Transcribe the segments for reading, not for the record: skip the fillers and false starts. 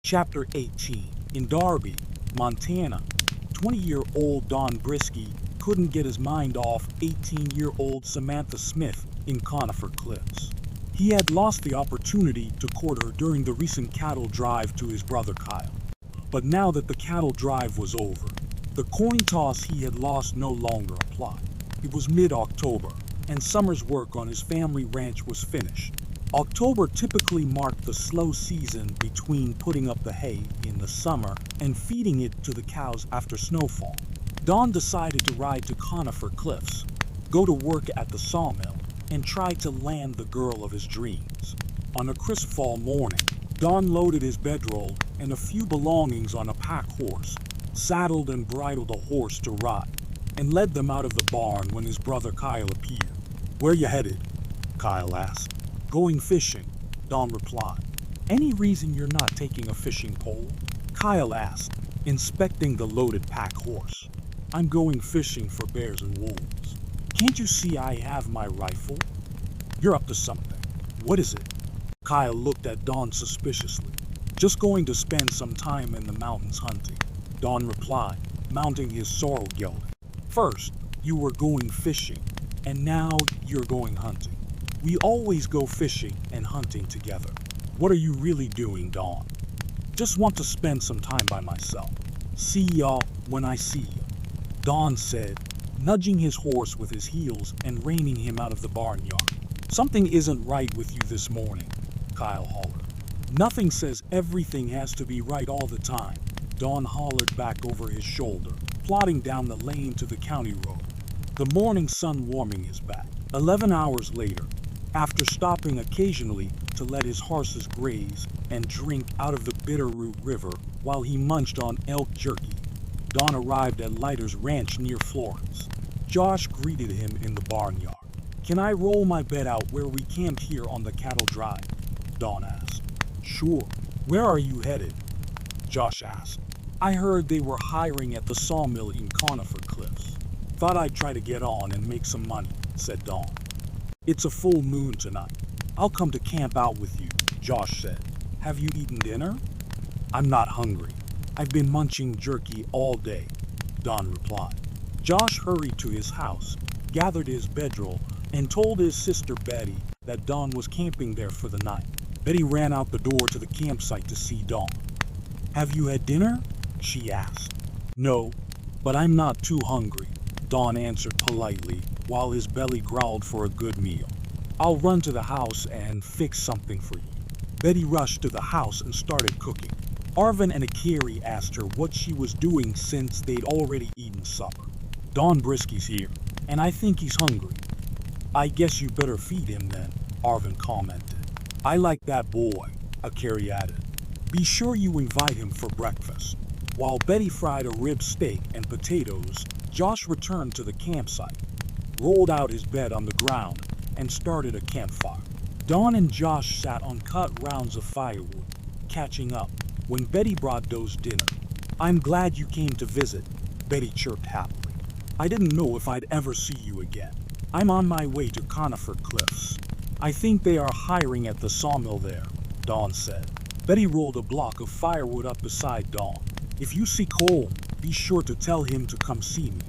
Chapter 18. In Darby, Montana, 20-year-old Don Brisky couldn't get his mind off 18-year-old Samantha Smith in Conifer Cliffs. He had lost the opportunity to court her during the recent cattle drive to his brother Kyle. But now that the cattle drive was over, the coin toss he had lost no longer applied. It was mid-October, and summer's work on his family ranch was finished. October typically marked the slow season between putting up the hay in the summer and feeding it to the cows after snowfall. Don decided to ride to Conifer Cliffs, go to work at the sawmill, and try to land the girl of his dreams. On a crisp fall morning, Don loaded his bedroll and a few belongings on a pack horse, saddled and bridled a horse to ride, and led them out of the barn when his brother Kyle appeared. "Where you headed?" Kyle asked. "Going fishing," Don replied. "Any reason you're not taking a fishing pole?" Kyle asked, inspecting the loaded pack horse. "I'm going fishing for bears and wolves. Can't you see I have my rifle?" "You're up to something. What is it?" Kyle looked at Don suspiciously. "Just going to spend some time in the mountains hunting," Don replied, mounting his sorrel gelding. "First, you were going fishing, and now you're going hunting. We always go fishing and hunting together." "What are you really doing, Don?" "Just want to spend some time by myself. See y'all when I see you," Don said, nudging his horse with his heels and reining him out of the barnyard. "Something isn't right with you this morning," Kyle hollered. "Nothing says everything has to be right all the time," Don hollered back over his shoulder, plodding down the lane to the county road, the morning sun warming his back. 11 hours later, after stopping occasionally to let his horses graze and drink out of the Bitterroot River while he munched on elk jerky, Don arrived at Leiter's ranch near Florence. Josh greeted him in the barnyard. "Can I roll my bed out where we camped here on the cattle drive?" Don asked. "Sure. Where are you headed?" Josh asked. "I heard they were hiring at the sawmill in Conifer Cliffs. Thought I'd try to get on and make some money," said Don. "It's a full moon tonight. I'll come to camp out with you," Josh said. "Have you eaten dinner?" "I'm not hungry. I've been munching jerky all day," Don replied. Josh hurried to his house, gathered his bedroll, and told his sister Betty that Don was camping there for the night. Betty ran out the door to the campsite to see Don. "Have you had dinner?" she asked. "No, but I'm not too hungry," Don answered politely, while his belly growled for a good meal. "I'll run to the house and fix something for you." Betty rushed to the house and started cooking. Arvin and Akari asked her what she was doing since they'd already eaten supper. "Don Brisky's here, and I think he's hungry." "I guess you better feed him then," Arvin commented. "I like that boy," Akari added. "Be sure you invite him for breakfast." While Betty fried a rib steak and potatoes, Josh returned to the campsite, rolled out his bed on the ground, and started a campfire. Don and Josh sat on cut rounds of firewood, catching up, when Betty brought Doe's dinner. "I'm glad you came to visit," Betty chirped happily. "I didn't know if I'd ever see you again. I'm on my way to Conifer Cliffs. I think they are hiring at the sawmill there," Don said. Betty rolled a block of firewood up beside Don. "If you see Cole, be sure to tell him to come see me."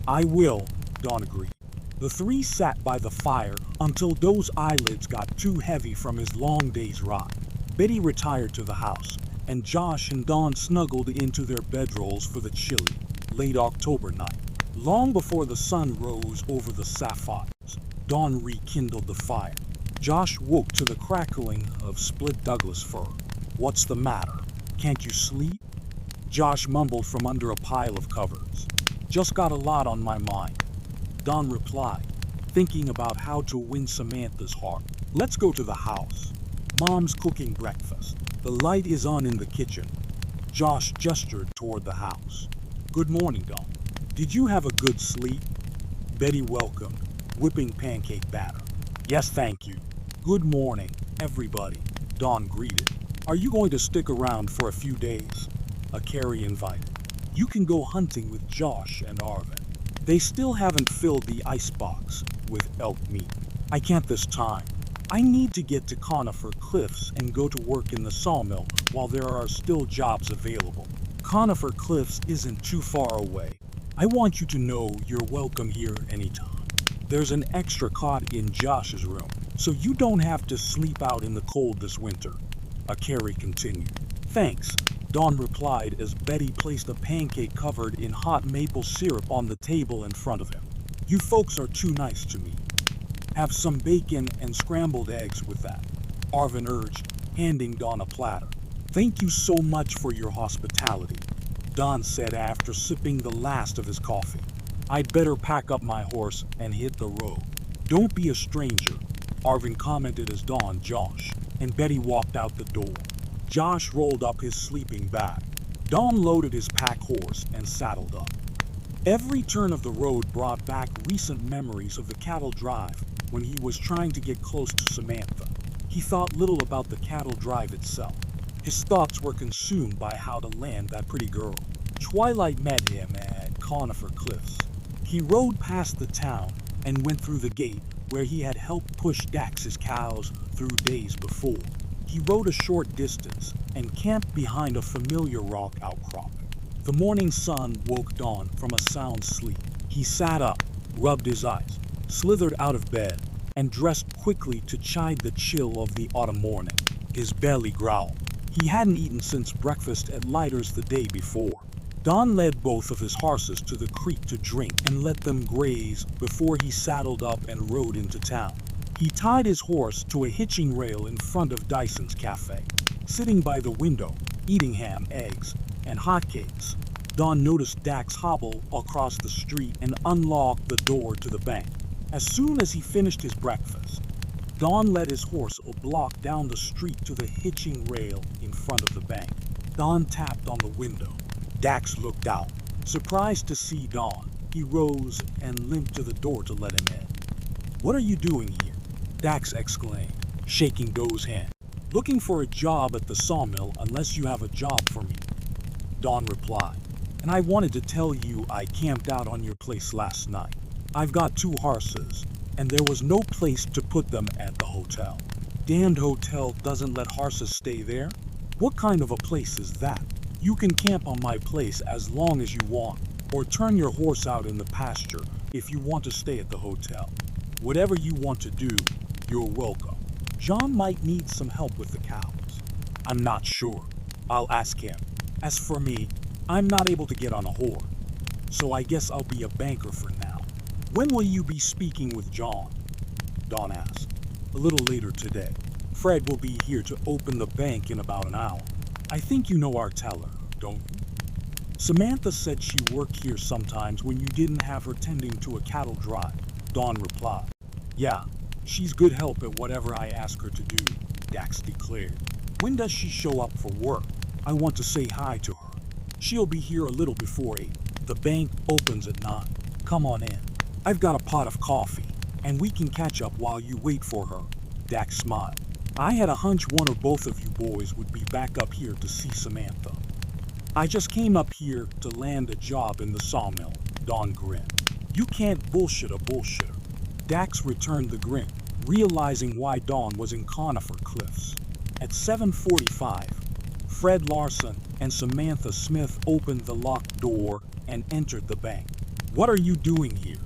"I will," Don agreed. The three sat by the fire until Doe's eyelids got too heavy from his long day's ride. Betty retired to the house, and Josh and Don snuggled into their bedrolls for the chilly, late October night. Long before the sun rose over the sapphires, Don rekindled the fire. Josh woke to the crackling of split Douglas fir. "What's the matter? Can't you sleep?" Josh mumbled from under a pile of covers. "Just got a lot on my mind," Don replied, thinking about how to win Samantha's heart. "Let's go to the house. Mom's cooking breakfast. The light is on in the kitchen." Josh gestured toward the house. "Good morning, Don. Did you have a good sleep?" Betty welcomed, whipping pancake batter. "Yes, thank you." "Good morning, everybody," Don greeted. "Are you going to stick around for a few days?" Akari invited. "You can go hunting with Josh and Arvin. They still haven't filled the icebox with elk meat." "I can't this time," I need to get to Conifer Cliffs and go to work in the sawmill while there are still jobs available. Conifer Cliffs isn't too far away. I want you to know you're welcome here anytime. There's an extra cot in Josh's room, so you don't have to sleep out in the cold this winter. Carrie continued. Thanks, Dawn replied as Betty placed a pancake covered in hot maple syrup on the table in front of him. You folks are too nice to me. Have some bacon and scrambled eggs with that, Arvin urged, handing Dawn a platter. Thank you so much for your hospitality, Dawn said after sipping the last of his coffee. I'd better pack up my horse and hit the road. Don't be a stranger, Arvin commented as Dawn, Josh, and Betty walked out the door. Josh rolled up his sleeping bag. Dawn loaded his pack horse and saddled up. Every turn of the road brought back recent memories of the cattle drive when he was trying to get close to Samantha. He thought little about the cattle drive itself. His thoughts were consumed by how to land that pretty girl. Twilight met him at Conifer Cliffs. He rode past the town and went through the gate where he had helped push Dax's cows through days before. He rode a short distance and camped behind a familiar rock outcropping. The morning sun woke Dawn from a sound sleep. He sat up, rubbed his eyes, slithered out of bed, and dressed quickly to chide the chill of the autumn morning. His belly growled. He hadn't eaten since breakfast at Leiter's the day before. Dawn led both of his horses to the creek to drink and let them graze before he saddled up and rode into town. He tied his horse to a hitching rail in front of Dyson's cafe. Sitting by the window, eating ham, eggs, and hotcakes, Dawn noticed Dax hobble across the street and unlock the door to the bank. As soon as he finished his breakfast, Dawn led his horse a block down the street to the hitching rail in front of the bank. Dawn tapped on the window. Dax looked out. Surprised to see Dawn, he rose and limped to the door to let him in. What are you doing here? Dax exclaimed, shaking Doe's hand. Looking for a job at the sawmill unless you have a job for me, Dawn replied. And I wanted to tell you I camped out on your place last night. I've got 2 horses, and there was no place to put them at the hotel. Damned hotel doesn't let horses stay there? What kind of a place is that? You can camp on my place as long as you want, or turn your horse out in the pasture if you want to stay at the hotel. Whatever you want to do, you're welcome. John might need some help with the cows. I'm not sure. I'll ask him. As for me, I'm not able to get on a horse, so I guess I'll be a banker for now. When will you be speaking with John? Dawn asked. A little later today. Fred will be here to open the bank in about an hour. I think you know our teller, don't you? Samantha said she worked here sometimes when you didn't have her tending to a cattle drive, Dawn replied. Yeah, she's good help at whatever I ask her to do, Dax declared. When does she show up for work? I want to say hi to her. She'll be here a little before 8. The bank opens at 9. Come on in. I've got a pot of coffee, and we can catch up while you wait for her, Dax smiled. I had a hunch one or both of you boys would be back up here to see Samantha. I just came up here to land a job in the sawmill, Dawn grinned. You can't bullshit a bullshitter. Dax returned the grin, realizing why Dawn was in Conifer Cliffs. At 7:45, Fred Larson and Samantha Smith opened the locked door and entered the bank. What are you doing here?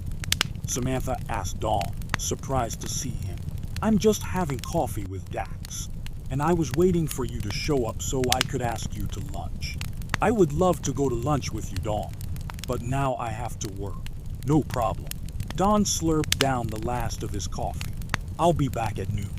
Samantha asked Dawn, surprised to see him. I'm just having coffee with Dax, and I was waiting for you to show up so I could ask you to lunch. I would love to go to lunch with you, Dawn, but now I have to work. No problem. Dawn slurped down the last of his coffee. I'll be back at noon.